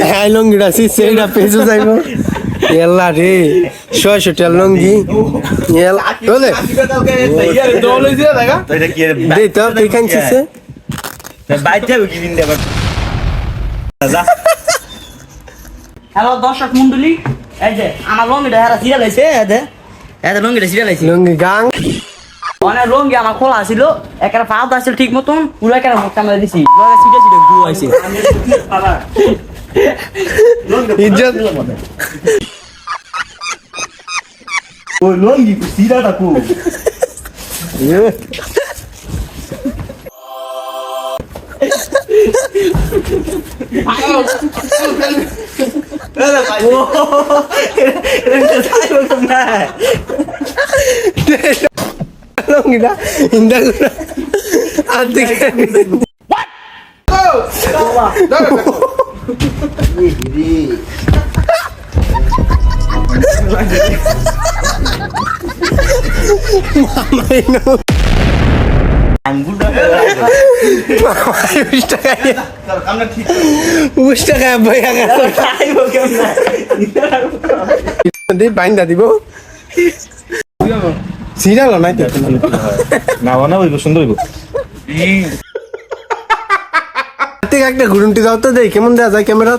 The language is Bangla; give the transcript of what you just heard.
হ্যাঁ লঙ্গিটা সেইটা পেঁচে যাইব এল্লা রে 600 টাকা লঙ্গি বলে দে তো তুই খাইছিস হ্যালো দর্শক মন্ডলী, এই যে আমার লঙ্গিটা হারা সিরিয়াল আছে, লঙ্গিটা সিরিয়াল আছে, লঙ্গি গাং অনেক লঙ্গি আমার খোলা ছিল, একটা পাউডার ছিল ঠিক মতন, পুরো একটা মুখ কামড়ে দিছি, সিটে সিটে গু আইছে। ইজ্জত ওই লঙ্গি সিরাটা কো লঙ্গিটা ইন্দা করে আদি বাইন্দা দিব সিরিয়াল নাই তো না না হইব সুন্দর হইব একটা ঘুরুনটি দাও তো দেখ কেমন দেওয়া যায় ক্যামেরা